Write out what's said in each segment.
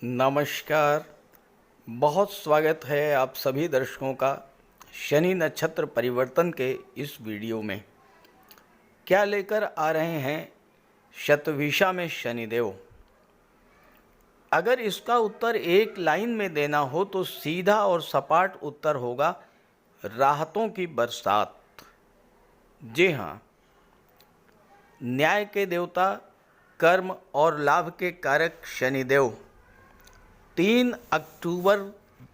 नमस्कार। बहुत स्वागत है आप सभी दर्शकों का शनि नक्षत्र परिवर्तन के इस वीडियो में। क्या लेकर आ रहे हैं शतभिषा में शनिदेव। अगर इसका उत्तर एक लाइन में देना हो तो सीधा और सपाट उत्तर होगा राहतों की बरसात। जी हाँ, न्याय के देवता, कर्म और लाभ के कारक शनिदेव 3 अक्टूबर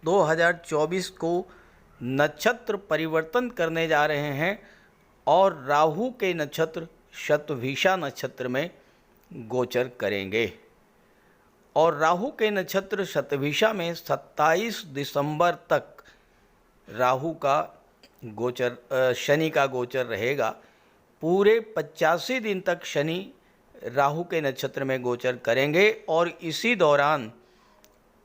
2024 को नक्षत्र परिवर्तन करने जा रहे हैं और राहु के नक्षत्र शतभिषा नक्षत्र में गोचर करेंगे। और राहु के नक्षत्र शतभिषा में 27 दिसंबर तक राहु का गोचर शनि का गोचर रहेगा। पूरे 85 दिन तक शनि राहु के नक्षत्र में गोचर करेंगे और इसी दौरान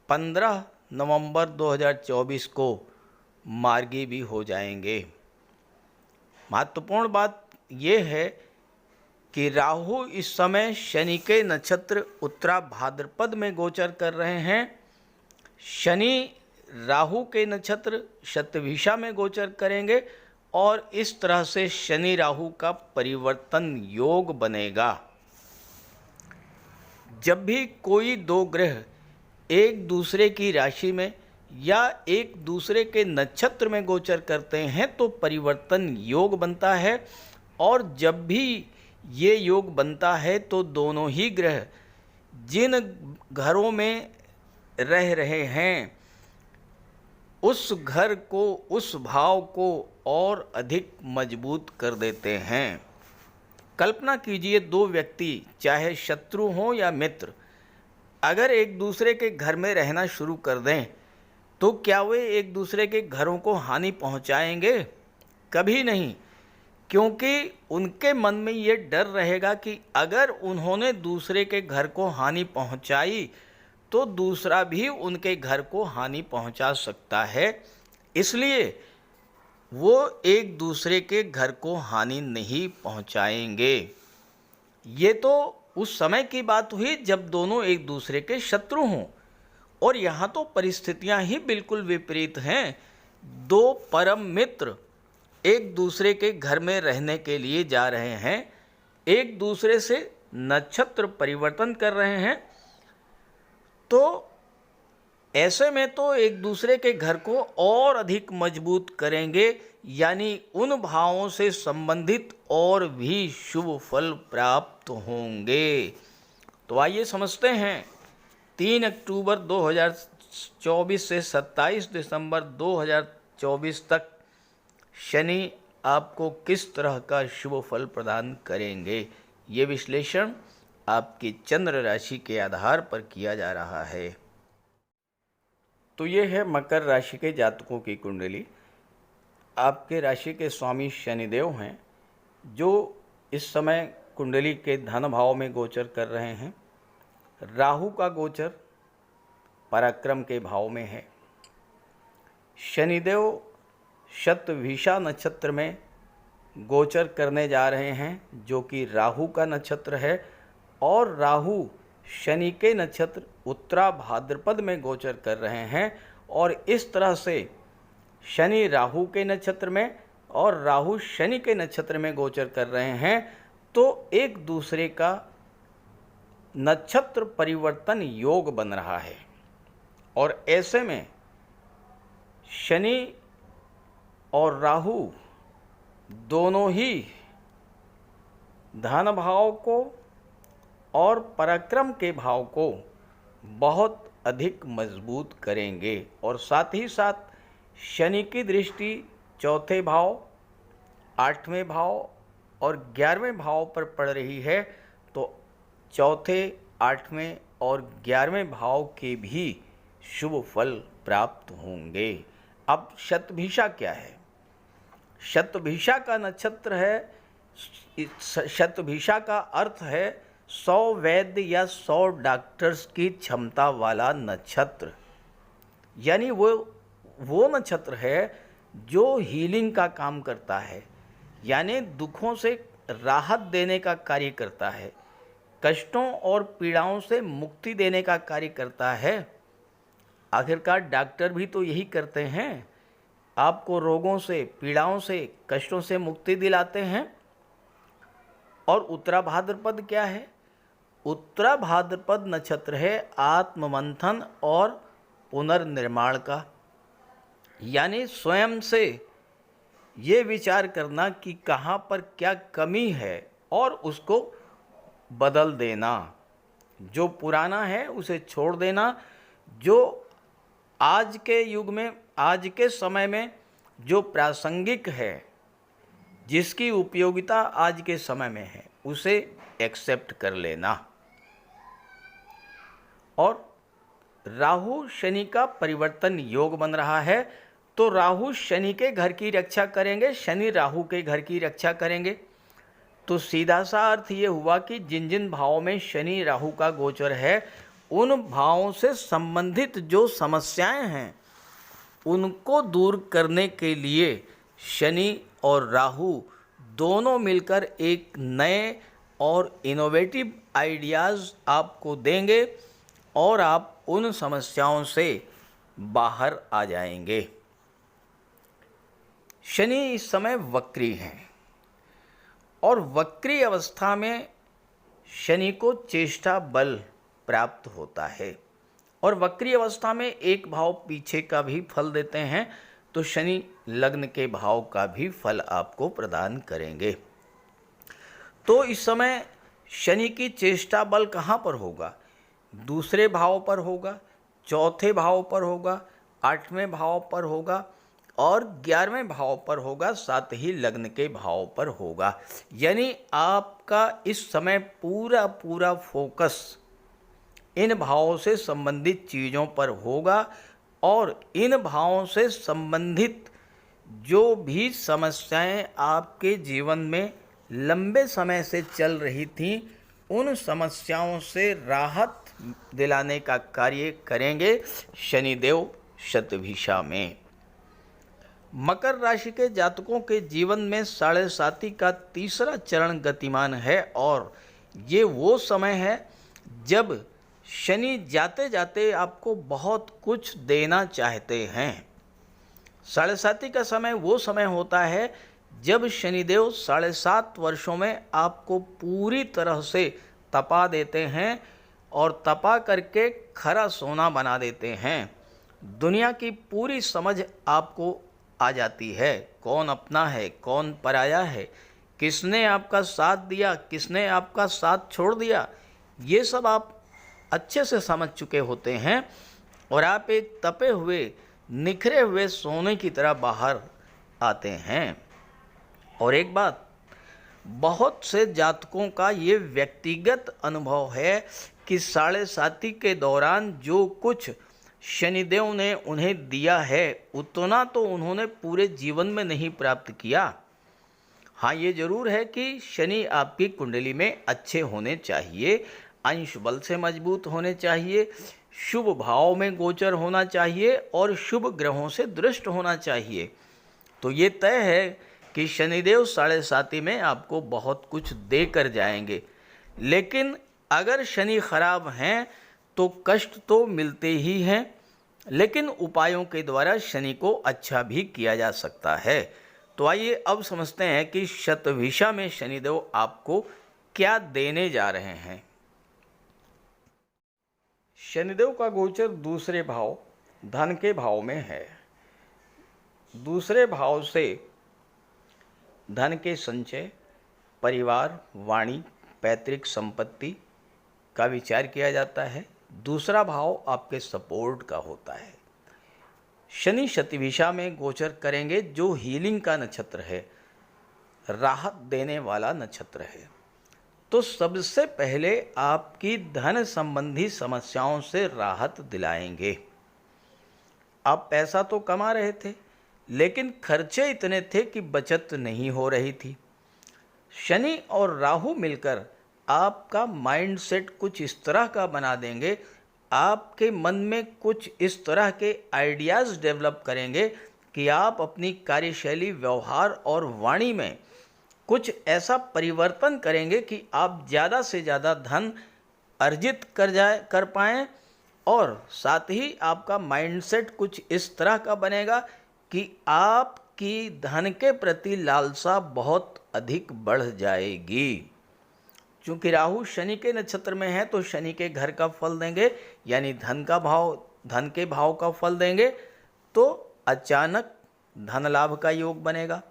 15 नवंबर 2024 को मार्गी भी हो जाएंगे। महत्वपूर्ण बात यह है कि राहु इस समय शनि के नक्षत्र उत्तरा भाद्रपद में गोचर कर रहे हैं। शनि राहु के नक्षत्र शतभिषा में गोचर करेंगे और इस तरह से शनि राहु का परिवर्तन योग बनेगा। जब भी कोई दो ग्रह एक दूसरे की राशि में या एक दूसरे के नक्षत्र में गोचर करते हैं तो परिवर्तन योग बनता है। और जब भी ये योग बनता है तो दोनों ही ग्रह जिन घरों में रह रहे हैं उस घर को, उस भाव को और अधिक मजबूत कर देते हैं। कल्पना कीजिए, दो व्यक्ति चाहे शत्रु हों या मित्र अगर एक दूसरे के घर में रहना शुरू कर दें तो क्या वे एक दूसरे के घरों को हानि पहुंचाएंगे? कभी नहीं, क्योंकि उनके मन में ये डर रहेगा कि अगर उन्होंने दूसरे के घर को हानि पहुंचाई तो दूसरा भी उनके घर को हानि पहुंचा सकता है। इसलिए वो एक दूसरे के घर को हानि नहीं पहुंचाएंगे। ये तो उस समय की बात हुई जब दोनों एक दूसरे के शत्रु हों, और यहाँ तो परिस्थितियाँ ही बिल्कुल विपरीत हैं। दो परम मित्र एक दूसरे के घर में रहने के लिए जा रहे हैं, एक दूसरे से नक्षत्र परिवर्तन कर रहे हैं, तो ऐसे में तो एक दूसरे के घर को और अधिक मजबूत करेंगे, यानी उन भावों से संबंधित और भी शुभ फल प्राप्त होंगे। तो आइए समझते हैं 3 अक्टूबर 2024 से 27 दिसंबर 2024 तक शनि आपको किस तरह का शुभ फल प्रदान करेंगे। ये विश्लेषण आपकी चंद्र राशि के आधार पर किया जा रहा है। तो ये है मकर राशि के जातकों की कुंडली। आपके राशि के स्वामी शनिदेव हैं जो इस समय कुंडली के धन भाव में गोचर कर रहे हैं। राहु का गोचर पराक्रम के भाव में है। शनिदेव शतभिषा नक्षत्र में गोचर करने जा रहे हैं जो कि राहु का नक्षत्र है, और राहु शनि के नक्षत्र उत्तरा भाद्रपद में गोचर कर रहे हैं। और इस तरह से शनि राहु के नक्षत्र में और राहु शनि के नक्षत्र में गोचर कर रहे हैं, तो एक दूसरे का नक्षत्र परिवर्तन योग बन रहा है। और ऐसे में शनि और राहु दोनों ही धन भाव को और पराक्रम के भाव को बहुत अधिक मजबूत करेंगे। और साथ ही साथ शनि की दृष्टि चौथे भाव, 8वें भाव और 11वें भाव पर पड़ रही है, तो चौथे, 8वें और 11वें भाव के भी शुभ फल प्राप्त होंगे। अब शतभिषा क्या है? शतभिषा का नक्षत्र है, शतभिषा का अर्थ है 100 वैद्य या 100 डॉक्टर्स की क्षमता वाला नक्षत्र। यानी वो नक्षत्र है जो हीलिंग का काम करता है, यानी दुखों से राहत देने का कार्य करता है। कष्टों और पीड़ाओं से मुक्ति देने का कार्य करता है। आखिरकार डॉक्टर भी तो यही करते हैं, आपको रोगों से, पीड़ाओं से, कष्टों से मुक्ति दिलाते हैं। और उत्तरा भाद्रपद क्या है? उत्तरा भाद्रपद नक्षत्र है आत्ममंथन और पुनर्निर्माण का, यानी स्वयं से ये विचार करना कि कहाँ पर क्या कमी है और उसको बदल देना, जो पुराना है उसे छोड़ देना, जो आज के युग में, आज के समय में जो प्रासंगिक है, जिसकी उपयोगिता आज के समय में है, उसे एक्सेप्ट कर लेना। और राहु शनि का परिवर्तन योग बन रहा है, तो राहु शनि के घर की रक्षा करेंगे, शनि राहु के घर की रक्षा करेंगे। तो सीधा सा अर्थ ये हुआ कि जिन जिन भावों में शनि राहु का गोचर है, उन भावों से संबंधित जो समस्याएं हैं उनको दूर करने के लिए शनि और राहु दोनों मिलकर एक नए और इनोवेटिव आइडियाज़ आपको देंगे और आप उन समस्याओं से बाहर आ जाएंगे। शनि इस समय वक्री हैं और वक्री अवस्था में शनि को चेष्टा बल प्राप्त होता है और वक्री अवस्था में एक भाव पीछे का भी फल देते हैं, तो शनि लग्न के भाव का भी फल आपको प्रदान करेंगे। तो इस समय शनि की चेष्टा बल कहाँ पर होगा? दूसरे भाव पर होगा, चौथे भाव पर होगा, 8वें भाव पर होगा और 11वें भाव पर होगा, साथ ही लग्न के भाव पर होगा। यानी आपका इस समय पूरा पूरा फोकस इन भावों से संबंधित चीज़ों पर होगा और इन भावों से संबंधित जो भी समस्याएं आपके जीवन में लंबे समय से चल रही थीं, उन समस्याओं से राहत दिलाने का कार्य करेंगे शनिदेव शतभिषा में। मकर राशि के जातकों के जीवन में 7.5 का तीसरा चरण गतिमान है और ये वो समय है जब शनि जाते जाते आपको बहुत कुछ देना चाहते हैं। 7.5 का समय वो समय होता है जब शनिदेव 7.5 वर्षों में आपको पूरी तरह से तपा देते हैं और तपा करके खरा सोना बना देते हैं। दुनिया की पूरी समझ आपको आ जाती है, कौन अपना है, कौन पराया है, किसने आपका साथ दिया, किसने आपका साथ छोड़ दिया, ये सब आप अच्छे से समझ चुके होते हैं और आप एक तपे हुए, निखरे हुए सोने की तरह बाहर आते हैं। और एक बात, बहुत से जातकों का ये व्यक्तिगत अनुभव है कि 7.5 के दौरान जो कुछ शनिदेव ने उन्हें दिया है, उतना तो उन्होंने पूरे जीवन में नहीं प्राप्त किया। हाँ, ये जरूर है कि शनि आपकी कुंडली में अच्छे होने चाहिए, अंश बल से मजबूत होने चाहिए, शुभ भाव में गोचर होना चाहिए और शुभ ग्रहों से दृष्ट होना चाहिए। तो ये तय है कि शनिदेव 7.5 में आपको बहुत कुछ दे कर जाएंगे। लेकिन अगर शनि खराब हैं तो कष्ट तो मिलते ही हैं, लेकिन उपायों के द्वारा शनि को अच्छा भी किया जा सकता है। तो आइए अब समझते हैं कि शतभिषा में शनिदेव आपको क्या देने जा रहे हैं। शनिदेव का गोचर दूसरे भाव, धन के भाव में है। दूसरे भाव से धन के संचय, परिवार, वाणी, पैतृक संपत्ति का विचार किया जाता है। दूसरा भाव आपके सपोर्ट का होता है। शनि शतभिषा में गोचर करेंगे जो हीलिंग का नक्षत्र है, राहत देने वाला नक्षत्र है। तो सबसे पहले आपकी धन संबंधी समस्याओं से राहत दिलाएंगे। आप पैसा तो कमा रहे थे, लेकिन खर्चे इतने थे कि बचत नहीं हो रही थी। शनि और राहु मिलकर आपका माइंडसेट कुछ इस तरह का बना देंगे, आपके मन में कुछ इस तरह के आइडियाज़ डेवलप करेंगे कि आप अपनी कार्यशैली, व्यवहार और वाणी में कुछ ऐसा परिवर्तन करेंगे कि आप ज़्यादा से ज़्यादा धन अर्जित कर पाएँ, और साथ ही आपका माइंडसेट कुछ इस तरह का बनेगा कि आपकी धन के प्रति लालसा बहुत अधिक बढ़ जाएगी। चूँकि राहु शनि के नक्षत्र में है तो शनि के घर का फल देंगे, यानी धन के भाव का फल देंगे, तो अचानक धन लाभ का योग बनेगा।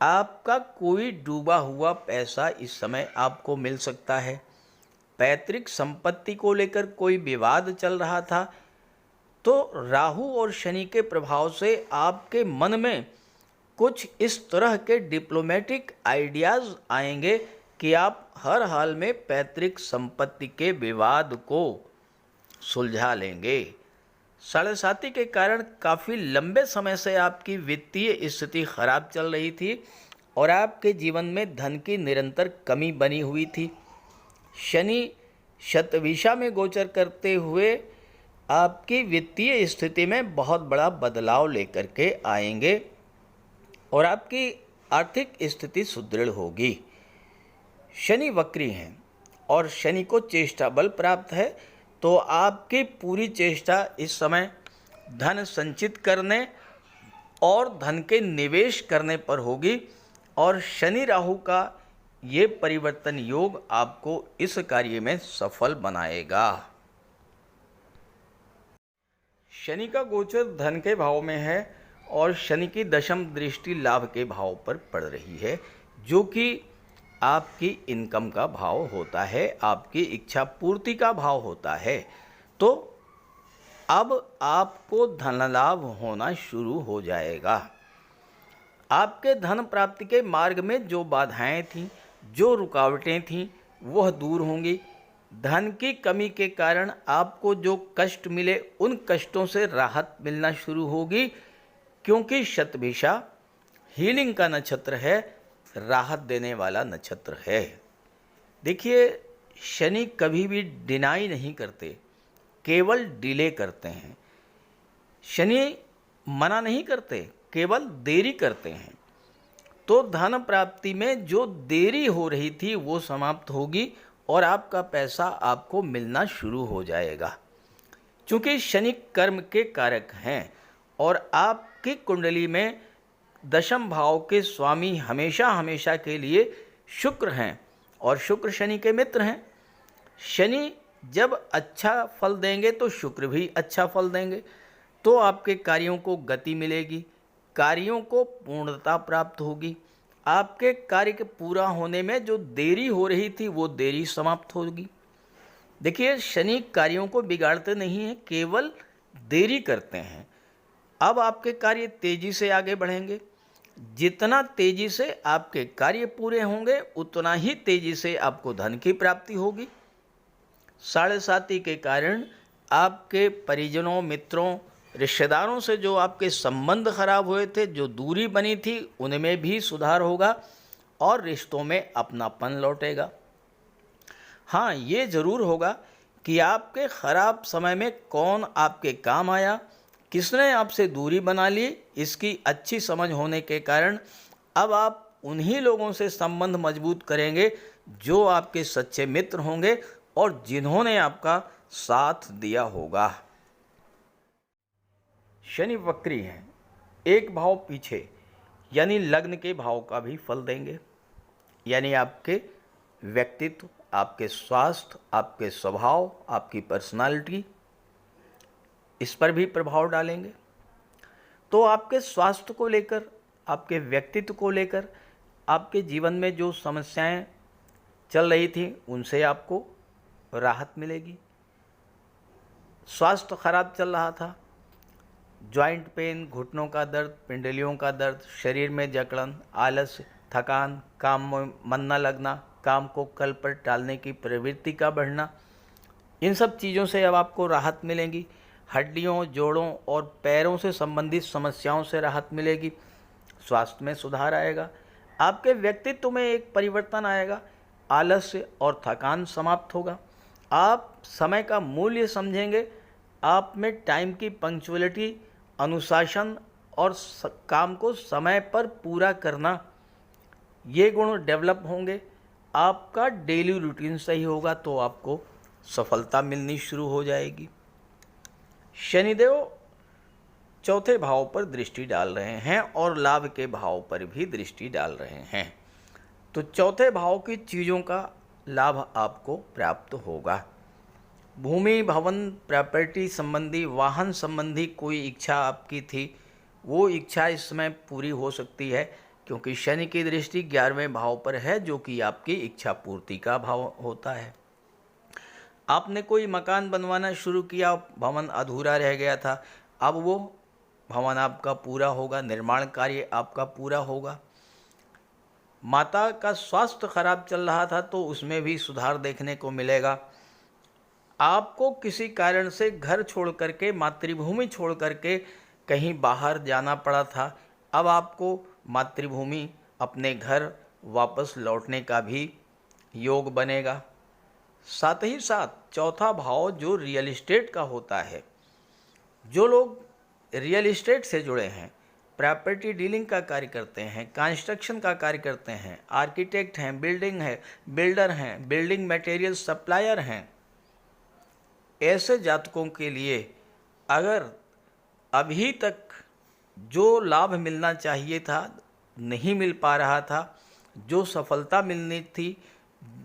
आपका कोई डूबा हुआ पैसा इस समय आपको मिल सकता है। पैतृक संपत्ति को लेकर कोई विवाद चल रहा था, तो राहु और शनि के प्रभाव से आपके मन में कुछ इस तरह के डिप्लोमेटिक आइडियाज़ आएंगे कि आप हर हाल में पैतृक संपत्ति के विवाद को सुलझा लेंगे। साढ़े साती के कारण काफ़ी लंबे समय से आपकी वित्तीय स्थिति खराब चल रही थी और आपके जीवन में धन की निरंतर कमी बनी हुई थी। शनि शतभिषा में गोचर करते हुए आपकी वित्तीय स्थिति में बहुत बड़ा बदलाव लेकर के आएंगे और आपकी आर्थिक स्थिति सुदृढ़ होगी। शनि वक्री हैं और शनि को चेष्टा बल प्राप्त है, तो आपकी पूरी चेष्टा इस समय धन संचित करने और धन के निवेश करने पर होगी, और शनि राहु का ये परिवर्तन योग आपको इस कार्य में सफल बनाएगा। शनि का गोचर धन के भाव में है और शनि की दशम दृष्टि लाभ के भाव पर पड़ रही है, जो कि आपकी इनकम का भाव होता है, आपकी इच्छा पूर्ति का भाव होता है। तो अब आपको धन लाभ होना शुरू हो जाएगा। आपके धन प्राप्ति के मार्ग में जो बाधाएं थीं, जो रुकावटें थीं, वह दूर होंगी। धन की कमी के कारण आपको जो कष्ट मिले, उन कष्टों से राहत मिलना शुरू होगी, क्योंकि शतभिषा हीलिंग का नक्षत्र है, राहत देने वाला नक्षत्र है। देखिए, शनि कभी भी डिनाई नहीं करते, केवल डिले करते हैं। शनि मना नहीं करते, केवल देरी करते हैं। तो धन प्राप्ति में जो देरी हो रही थी वो समाप्त होगी और आपका पैसा आपको मिलना शुरू हो जाएगा। चूँकि शनि कर्म के कारक हैं और आपकी कुंडली में दशम भाव के स्वामी हमेशा हमेशा के लिए शुक्र हैं और शुक्र शनि के मित्र हैं। शनि जब अच्छा फल देंगे तो शुक्र भी अच्छा फल देंगे, तो आपके कार्यों को गति मिलेगी, कार्यों को पूर्णता प्राप्त होगी। आपके कार्य के पूरा होने में जो देरी हो रही थी वो देरी समाप्त होगी। देखिए, शनि कार्यों को बिगाड़ते नहीं हैं, केवल देरी करते हैं। अब आपके कार्य तेजी से आगे बढ़ेंगे। जितना तेजी से आपके कार्य पूरे होंगे, उतना ही तेजी से आपको धन की प्राप्ति होगी। साढ़े साती के कारण आपके परिजनों, मित्रों, रिश्तेदारों से जो आपके संबंध खराब हुए थे, जो दूरी बनी थी, उनमें भी सुधार होगा और रिश्तों में अपनापन लौटेगा। हाँ, ये ज़रूर होगा कि आपके ख़राब समय में कौन आपके काम आया, किसने आपसे दूरी बना ली, इसकी अच्छी समझ होने के कारण अब आप उन्हीं लोगों से संबंध मजबूत करेंगे जो आपके सच्चे मित्र होंगे और जिन्होंने आपका साथ दिया होगा। शनि वक्री हैं, एक भाव पीछे यानी लग्न के भाव का भी फल देंगे, यानी आपके व्यक्तित्व, आपके स्वास्थ्य, आपके स्वभाव, आपकी पर्सनालिटी, इस पर भी प्रभाव डालेंगे। तो आपके स्वास्थ्य को लेकर, आपके व्यक्तित्व को लेकर, आपके जीवन में जो समस्याएं चल रही थी उनसे आपको राहत मिलेगी। स्वास्थ्य खराब चल रहा था, जॉइंट पेन, घुटनों का दर्द, पिंडलियों का दर्द, शरीर में जकड़न, आलस, थकान, काम में मन न लगना, काम को कल पर टालने की प्रवृत्ति का बढ़ना, इन सब चीज़ों से अब आपको राहत मिलेगी। हड्डियों, जोड़ों और पैरों से संबंधित समस्याओं से राहत मिलेगी। स्वास्थ्य में सुधार आएगा। आपके व्यक्तित्व में एक परिवर्तन आएगा। आलस्य और थकान समाप्त होगा। आप समय का मूल्य समझेंगे। आप में टाइम की पंक्चुअलिटी, अनुशासन और काम को समय पर पूरा करना, ये गुण डेवलप होंगे, आपका डेली रूटीन सही होगा तो आपको सफलता मिलनी शुरू हो जाएगी। शनिदेव चौथे भाव पर दृष्टि डाल रहे हैं और लाभ के भाव पर भी दृष्टि डाल रहे हैं, तो चौथे भाव की चीज़ों का लाभ आपको प्राप्त होगा। भूमि, भवन, प्रॉपर्टी संबंधी, वाहन संबंधी कोई इच्छा आपकी थी, वो इच्छा इस समय पूरी हो सकती है, क्योंकि शनि की दृष्टि 11वें भाव पर है, जो कि आपकी इच्छा पूर्ति का भाव होता है। आपने कोई मकान बनवाना शुरू किया, भवन अधूरा रह गया था, अब वो भवन आपका पूरा होगा, निर्माण कार्य आपका पूरा होगा। माता का स्वास्थ्य खराब चल रहा था तो उसमें भी सुधार देखने को मिलेगा। आपको किसी कारण से घर छोड़ करके, मातृभूमि छोड़ करके कहीं बाहर जाना पड़ा था, अब आपको मातृभूमि, अपने घर वापस लौटने का भी योग बनेगा। साथ ही साथ चौथा भाव जो रियल एस्टेट का होता है, जो लोग रियल एस्टेट से जुड़े हैं, प्रॉपर्टी डीलिंग का कार्य करते हैं, कंस्ट्रक्शन का कार्य करते हैं, आर्किटेक्ट हैं, बिल्डर हैं, बिल्डिंग मटेरियल सप्लायर हैं, ऐसे जातकों के लिए अगर अभी तक जो लाभ मिलना चाहिए था नहीं मिल पा रहा था, जो सफलता मिलनी थी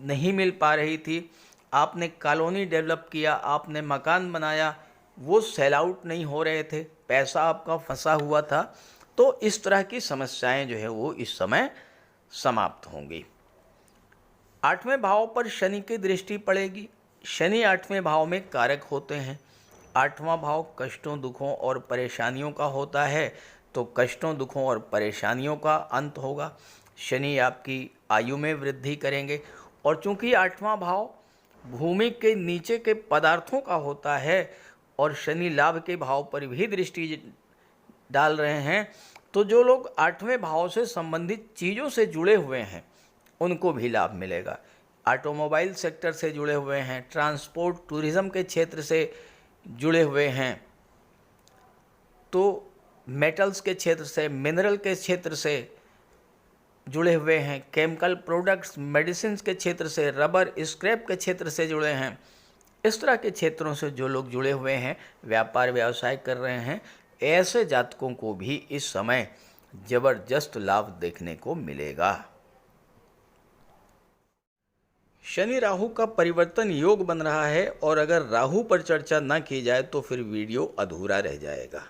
नहीं मिल पा रही थी, आपने कॉलोनी डेवलप किया, आपने मकान बनाया, वो सेल आउट नहीं हो रहे थे, पैसा आपका फंसा हुआ था, तो इस तरह की समस्याएं जो है वो इस समय समाप्त होंगी। 8वें भाव पर शनि की दृष्टि पड़ेगी। शनि 8वें भाव में कारक होते हैं। 8वां भाव कष्टों, दुखों और परेशानियों का होता है, तो कष्टों, दुखों और परेशानियों का अंत होगा। शनि आपकी आयु में वृद्धि करेंगे, और चूंकि 8वां भाव भूमि के नीचे के पदार्थों का होता है और शनि लाभ के भाव पर भी दृष्टि डाल रहे हैं, तो जो लोग 8वें भाव से संबंधित चीज़ों से जुड़े हुए हैं उनको भी लाभ मिलेगा। ऑटोमोबाइल सेक्टर से जुड़े हुए हैं, ट्रांसपोर्ट टूरिज़्म के क्षेत्र से जुड़े हुए हैं, तो मेटल्स के क्षेत्र से, मिनरल के क्षेत्र से जुड़े हुए हैं, केमिकल प्रोडक्ट्स, मेडिसिन के क्षेत्र से, रबर, स्क्रैप के क्षेत्र से जुड़े हैं, इस तरह के क्षेत्रों से जो लोग जुड़े हुए हैं, व्यापार व्यवसाय कर रहे हैं, ऐसे जातकों को भी इस समय जबरदस्त लाभ देखने को मिलेगा। शनि राहु का परिवर्तन योग बन रहा है, और अगर राहु पर चर्चा न की जाए तो फिर वीडियो अधूरा रह जाएगा।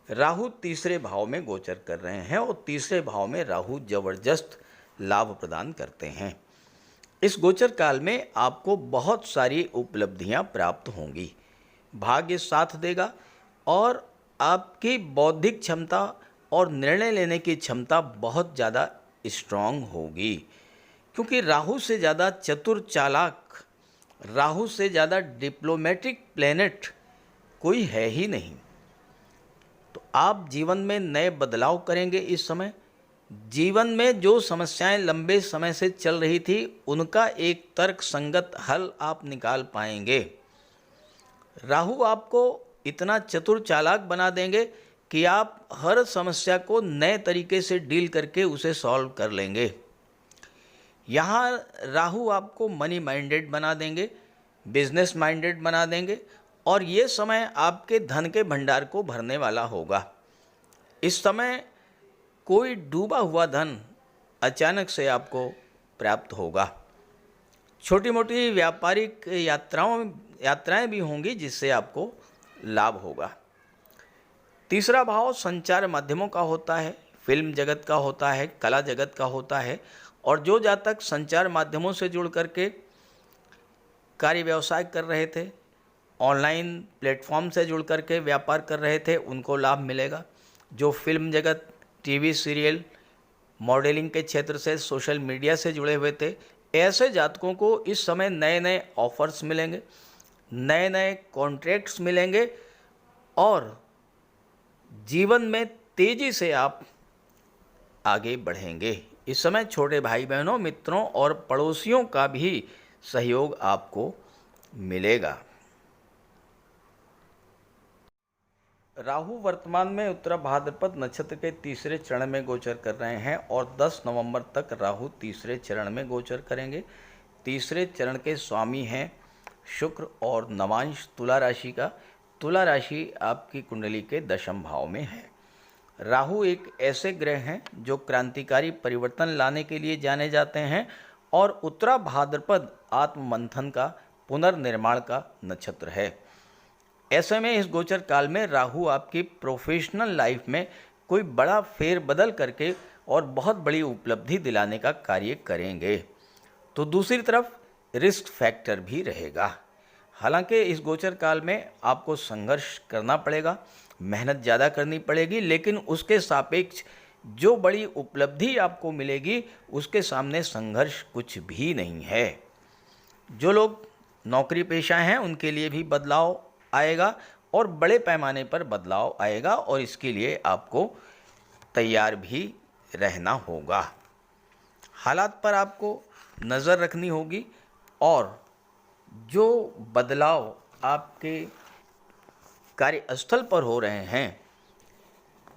राहु तीसरे भाव में गोचर कर रहे हैं, और तीसरे भाव में राहु जबरदस्त लाभ प्रदान करते हैं। इस गोचर काल में आपको बहुत सारी उपलब्धियां प्राप्त होंगी, भाग्य साथ देगा, और आपकी बौद्धिक क्षमता और निर्णय लेने की क्षमता बहुत ज़्यादा स्ट्रांग होगी, क्योंकि राहु से ज़्यादा चतुर चालाक, राहु से ज़्यादा डिप्लोमेटिक प्लेनेट कोई है ही नहीं। तो आप जीवन में नए बदलाव करेंगे इस समय। जीवन में जो समस्याएं लंबे समय से चल रही थी उनका एक तर्क संगत हल आप निकाल पाएंगे। राहु आपको इतना चतुर चालाक बना देंगे कि आप हर समस्या को नए तरीके से डील करके उसे सॉल्व कर लेंगे। यहाँ राहु आपको मनी माइंडेड बना देंगे, बिजनेस माइंडेड बना देंगे, और ये समय आपके धन के भंडार को भरने वाला होगा। इस समय कोई डूबा हुआ धन अचानक से आपको प्राप्त होगा। छोटी मोटी व्यापारिक यात्राएं भी होंगी जिससे आपको लाभ होगा। तीसरा भाव संचार माध्यमों का होता है, फिल्म जगत का होता है, कला जगत का होता है, और जो जातक संचार माध्यमों से जुड़ करके कार्य व्यवसाय कर रहे थे, ऑनलाइन प्लेटफॉर्म से जुड़ करके व्यापार कर रहे थे, उनको लाभ मिलेगा। जो फिल्म जगत, टीवी सीरियल, मॉडलिंग के क्षेत्र से, सोशल मीडिया से जुड़े हुए थे, ऐसे जातकों को इस समय नए नए ऑफर्स मिलेंगे, नए नए कॉन्ट्रैक्ट्स मिलेंगे, और जीवन में तेज़ी से आप आगे बढ़ेंगे। इस समय छोटे भाई बहनों, मित्रों और पड़ोसियों का भी सहयोग आपको मिलेगा। राहु वर्तमान में उत्तरा भाद्रपद नक्षत्र के तीसरे चरण में गोचर कर रहे हैं और 10 नवंबर तक राहु तीसरे चरण में गोचर करेंगे। तीसरे चरण के स्वामी हैं शुक्र और नवांश तुला राशि का। तुला राशि आपकी कुंडली के दशम भाव में है। राहु एक ऐसे ग्रह हैं जो क्रांतिकारी परिवर्तन लाने के लिए जाने जाते हैं और उत्तरा भाद्रपद आत्ममंथन का पुनर्निर्माण का नक्षत्र है। ऐसे में इस गोचर काल में राहु आपकी प्रोफेशनल लाइफ में कोई बड़ा फेरबदल करके और बहुत बड़ी उपलब्धि दिलाने का कार्य करेंगे। तो दूसरी तरफ रिस्क फैक्टर भी रहेगा। हालांकि इस गोचर काल में आपको संघर्ष करना पड़ेगा, मेहनत ज़्यादा करनी पड़ेगी, लेकिन उसके सापेक्ष जो बड़ी उपलब्धि आपको मिलेगी उसके सामने संघर्ष कुछ भी नहीं है। जो लोग नौकरी पेशा हैं उनके लिए भी बदलाव आएगा और बड़े पैमाने पर बदलाव आएगा और इसके लिए आपको तैयार भी रहना होगा। हालात पर आपको नज़र रखनी होगी और जो बदलाव आपके कार्यस्थल पर हो रहे हैं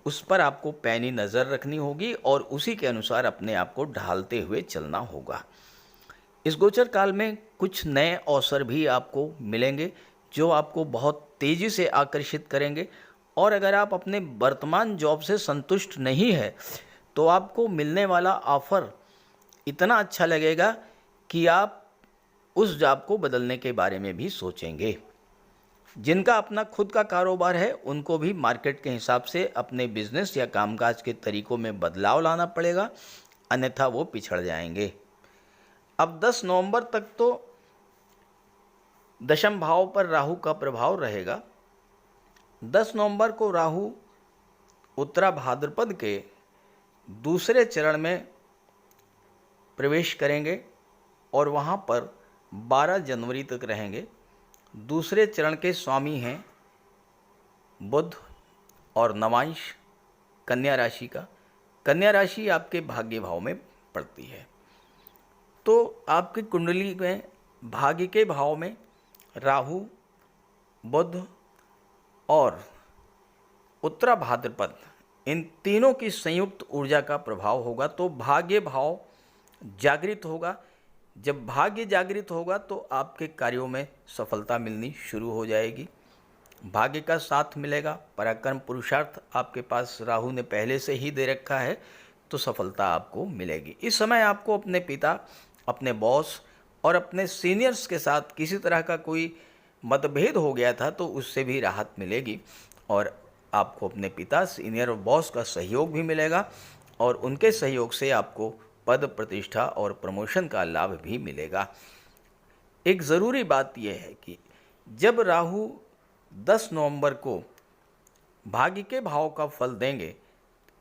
उस पर आपको पैनी नज़र रखनी होगी और उसी के अनुसार अपने आप को ढालते हुए चलना होगा। इस गोचर काल में कुछ नए अवसर भी आपको मिलेंगे जो आपको बहुत तेज़ी से आकर्षित करेंगे और अगर आप अपने वर्तमान जॉब से संतुष्ट नहीं है तो आपको मिलने वाला ऑफ़र इतना अच्छा लगेगा कि आप उस जॉब को बदलने के बारे में भी सोचेंगे। जिनका अपना खुद का कारोबार है उनको भी मार्केट के हिसाब से अपने बिजनेस या कामकाज के तरीकों में बदलाव लाना पड़ेगा, अन्यथा वो पिछड़ जाएंगे। अब 10 नवंबर तक तो दशम भाव पर राहु का प्रभाव रहेगा। 10 नवंबर को राहु उत्तरा भाद्रपद के दूसरे चरण में प्रवेश करेंगे और वहाँ पर 12 जनवरी तक रहेंगे। दूसरे चरण के स्वामी हैं बुध और नवांश कन्या राशि का। कन्या राशि आपके भाग्य भाव में पड़ती है। तो आपकी कुंडली में भाग्य के भाव में राहु, बुध और उत्तरा भाद्रपद इन तीनों की संयुक्त ऊर्जा का प्रभाव होगा तो भाग्य भाव जागृत होगा। जब भाग्य जागृत होगा तो आपके कार्यों में सफलता मिलनी शुरू हो जाएगी। भाग्य का साथ मिलेगा, पराक्रम पुरुषार्थ आपके पास राहु ने पहले से ही दे रखा है तो सफलता आपको मिलेगी। इस समय आपको अपने पिता, अपने बॉस और अपने सीनियर्स के साथ किसी तरह का कोई मतभेद हो गया था तो उससे भी राहत मिलेगी और आपको अपने पिता, सीनियर और बॉस का सहयोग भी मिलेगा और उनके सहयोग से आपको पद, प्रतिष्ठा और प्रमोशन का लाभ भी मिलेगा। एक ज़रूरी बात यह है कि जब राहु 10 नवंबर को भाग्य के भाव का फल देंगे,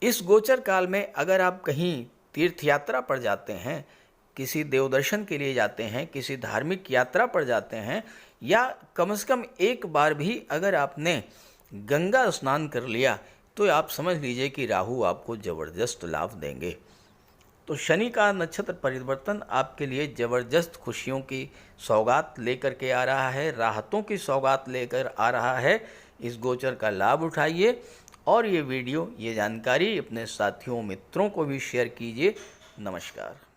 इस गोचर काल में अगर आप कहीं तीर्थ यात्रा पर जाते हैं, किसी देवदर्शन के लिए जाते हैं, किसी धार्मिक यात्रा पर जाते हैं या कम से कम एक बार भी अगर आपने गंगा स्नान कर लिया तो आप समझ लीजिए कि राहु आपको ज़बरदस्त लाभ देंगे। तो शनि का नक्षत्र परिवर्तन आपके लिए ज़बरदस्त खुशियों की सौगात लेकर के आ रहा है, राहतों की सौगात लेकर आ रहा है। इस गोचर का लाभ उठाइए और ये वीडियो, ये जानकारी अपने साथियों, मित्रों को भी शेयर कीजिए। नमस्कार।